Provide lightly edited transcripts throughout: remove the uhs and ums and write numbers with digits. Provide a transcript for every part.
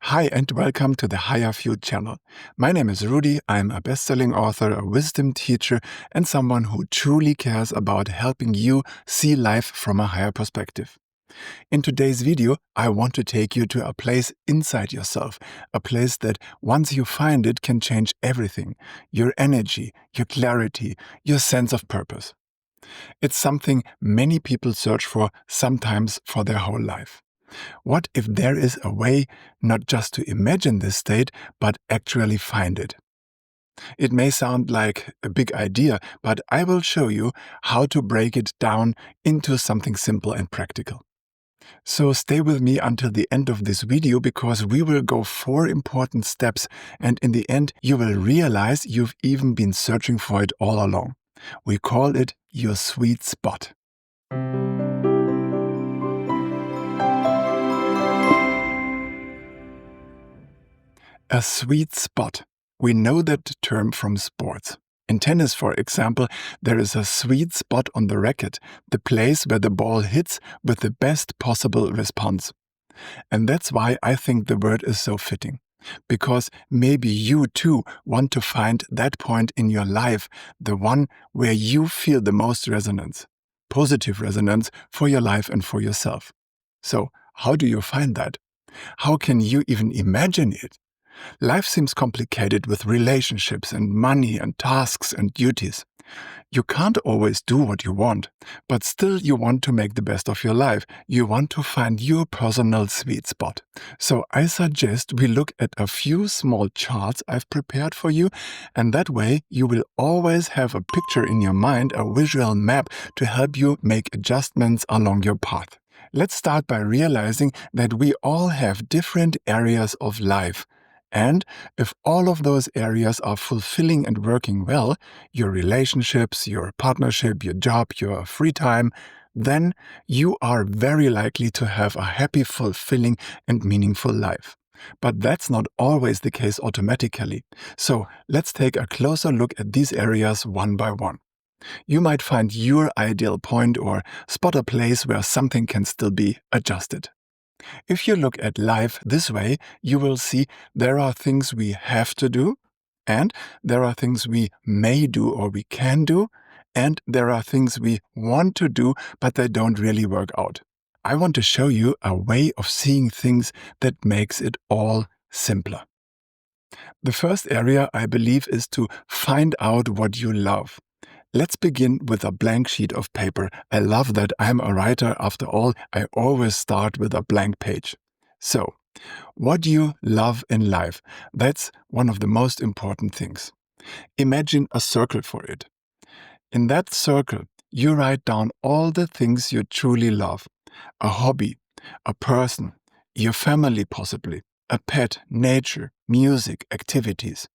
Hi and welcome to the Higher View channel. My name is Rudy. I'm a best-selling author, a wisdom teacher, and someone who truly cares about helping you see life from a higher perspective. In today's video, I want to take you to a place inside yourself, a place that once you find it can change everything: your energy, your clarity, your sense of purpose. It's something many people search for, sometimes for their whole life. What if there is a way not just to imagine this state, but actually find it? It may sound like a big idea, but I will show you how to break it down into something simple and practical. So stay with me until the end of this video, because we will go 4 important steps, and in the end you will realize you've even been searching for it all along. We call it your sweet spot. A sweet spot. We know that term from sports. In tennis, for example, there is a sweet spot on the racket, the place where the ball hits with the best possible response. And that's why I think the word is so fitting. Because maybe you too want to find that point in your life, the one where you feel the most resonance, positive resonance for your life and for yourself. So, how do you find that? How can you even imagine it? Life seems complicated with relationships and money and tasks and duties. You can't always do what you want, but still you want to make the best of your life. You want to find your personal sweet spot. So I suggest we look at a few small charts I've prepared for you, and that way you will always have a picture in your mind, a visual map to help you make adjustments along your path. Let's start by realizing that we all have different areas of life. And if all of those areas are fulfilling and working well, your relationships, your partnership, your job, your free time, then you are very likely to have a happy, fulfilling, and meaningful life. But that's not always the case automatically. So let's take a closer look at these areas one by one. You might find your ideal point or spot a place where something can still be adjusted. If you look at life this way, you will see there are things we have to do, and there are things we may do or we can do, and there are things we want to do, but they don't really work out. I want to show you a way of seeing things that makes it all simpler. The first area, I believe, is to find out what you love. Let's begin with a blank sheet of paper. I love that I'm a writer. After all, I always start with a blank page. So, what do you love in life? That's one of the most important things. Imagine a circle for it. In that circle, you write down all the things you truly love. A hobby, a person, your family possibly, a pet, nature, music, activities.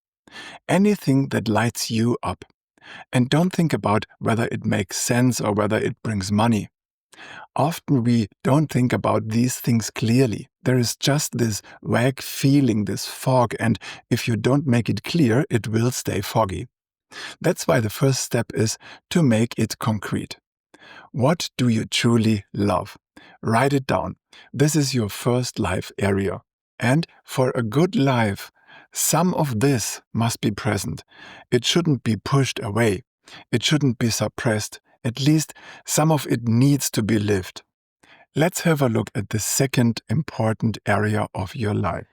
Anything that lights you up. And don't think about whether it makes sense or whether it brings money. Often we don't think about these things clearly. There is just this vague feeling, this fog, and if you don't make it clear, it will stay foggy. That's why the first step is to make it concrete. What do you truly love? Write it down. This is your first life area. And for a good life, some of this must be present. It shouldn't be pushed away. It shouldn't be suppressed. At least some of it needs to be lived. Let's have a look at the second important area of your life.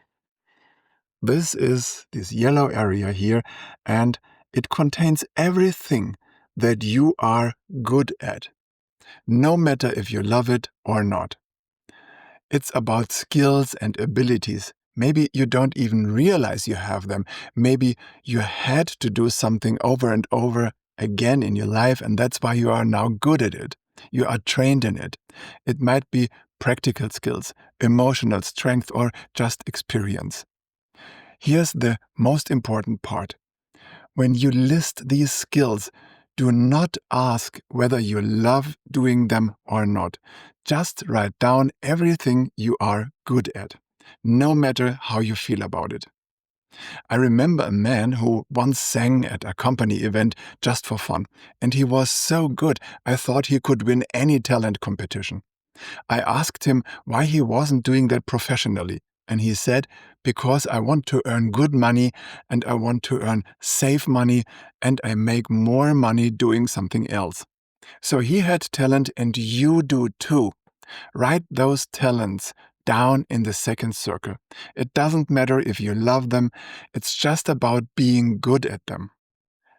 This is this yellow area here, and it contains everything that you are good at, no matter if you love it or not. It's about skills and abilities. Maybe you don't even realize you have them. Maybe you had to do something over and over again in your life, and that's why you are now good at it. You are trained in it. It might be practical skills, emotional strength, or just experience. Here's the most important part. When you list these skills, do not ask whether you love doing them or not. Just write down everything you are good at, no matter how you feel about it. I remember a man who once sang at a company event just for fun, and he was so good I thought he could win any talent competition. I asked him why he wasn't doing that professionally. And he said, because I want to earn good money and I want to earn safe money and I make more money doing something else. So he had talent and you do too. Write those talents down in the second circle. It doesn't matter if you love them, it's just about being good at them.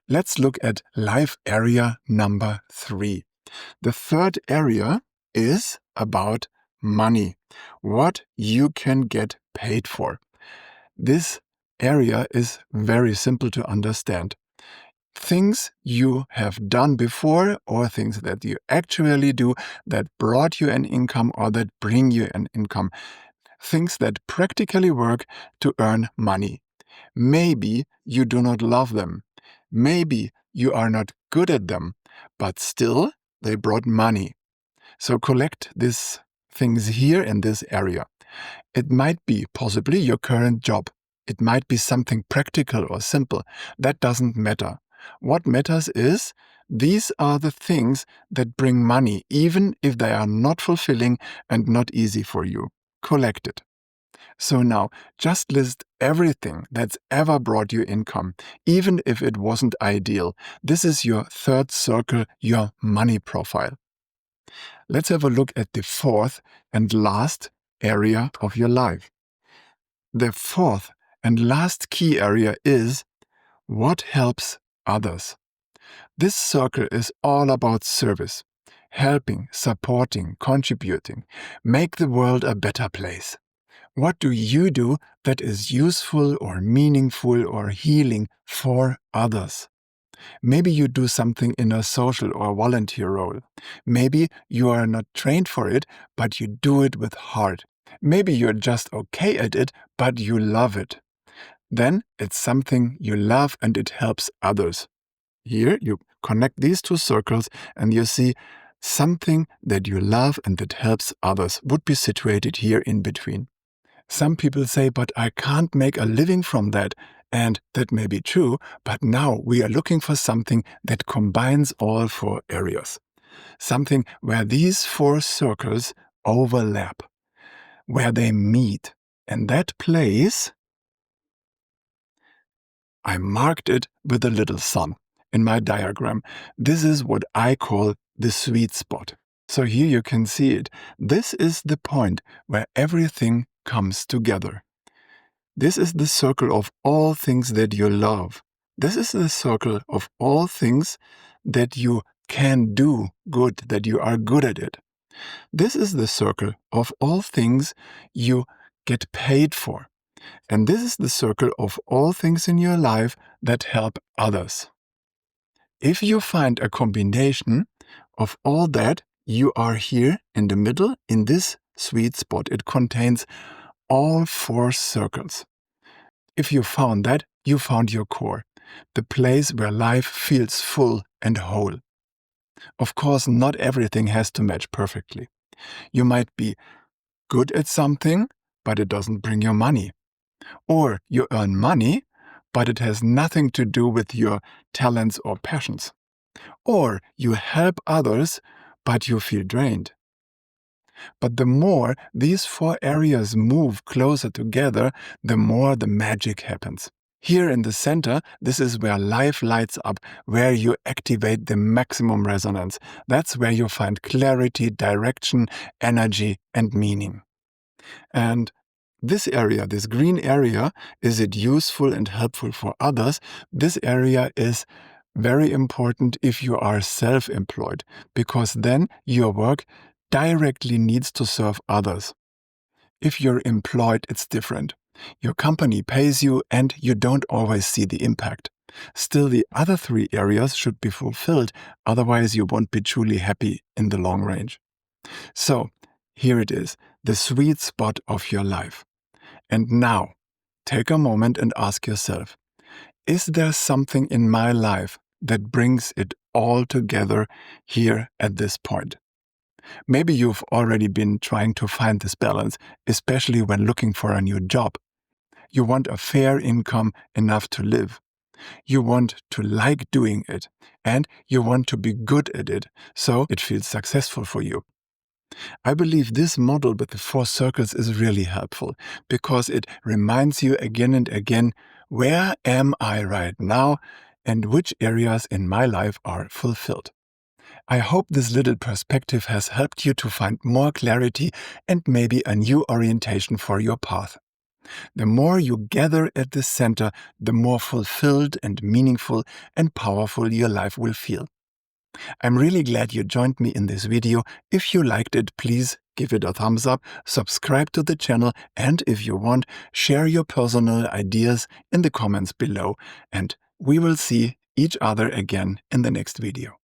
Let's look at life area number 3. The third area is about money, what you can get paid for. This area is very simple to understand. Things you have done before or things that you actually do that brought you an income or that bring you an income. Things that practically work to earn money. Maybe you do not love them. Maybe you are not good at them, but still they brought money. So collect these things here in this area. It might be possibly your current job. It might be something practical or simple. That doesn't matter. What matters is these are the things that bring money, even if they are not fulfilling and not easy for you. Collect it. So now, just list everything that's ever brought you income, even if it wasn't ideal. This is your third circle, your money profile. Let's have a look at the fourth and last area of your life. The fourth and last key area is what helps others. This circle is all about service, helping, supporting, contributing, make the world a better place. What do you do that is useful or meaningful or healing for others? Maybe you do something in a social or volunteer role. Maybe you are not trained for it, but you do it with heart. Maybe you're just okay at it, but you love it. Then it's something you love and it helps others. Here you connect these two circles and you see something that you love and that helps others would be situated here in between. Some people say, but I can't make a living from that. And that may be true, but now we are looking for something that combines all 4 areas. Something where these 4 circles overlap, where they meet. And that place, I marked it with a little sun in my diagram. This is what I call the sweet spot. So here you can see it. This is the point where everything comes together. This is the circle of all things that you love. This is the circle of all things that you can do good, that you are good at it. This is the circle of all things you get paid for. And this is the circle of all things in your life that help others. If you find a combination of all that, you are here in the middle in this sweet spot. It contains all 4 circles. If you found that, you found your core, the place where life feels full and whole. Of course, not everything has to match perfectly. You might be good at something, but it doesn't bring you money. Or you earn money, but it has nothing to do with your talents or passions. Or you help others, but you feel drained. But the more these 4 areas move closer together, the more the magic happens. Here in the center, this is where life lights up, where you activate the maximum resonance. That's where you find clarity, direction, energy, and meaning. And this area, this green area, is it useful and helpful for others? This area is very important if you are self-employed, because then your work directly needs to serve others. If you're employed, it's different. Your company pays you and you don't always see the impact. Still, the other 3 areas should be fulfilled, otherwise you won't be truly happy in the long range. So, here it is, the sweet spot of your life. And now, take a moment and ask yourself, is there something in my life that brings it all together here at this point? Maybe you've already been trying to find this balance, especially when looking for a new job. You want a fair income enough to live. You want to like doing it, and you want to be good at it, so it feels successful for you. I believe this model with the 4 circles is really helpful because it reminds you again and again, where am I right now and which areas in my life are fulfilled. I hope this little perspective has helped you to find more clarity and maybe a new orientation for your path. The more you gather at the center, the more fulfilled and meaningful and powerful your life will feel. I'm really glad you joined me in this video. If you liked it, please give it a thumbs up, subscribe to the channel, and if you want, share your personal ideas in the comments below. And we will see each other again in the next video.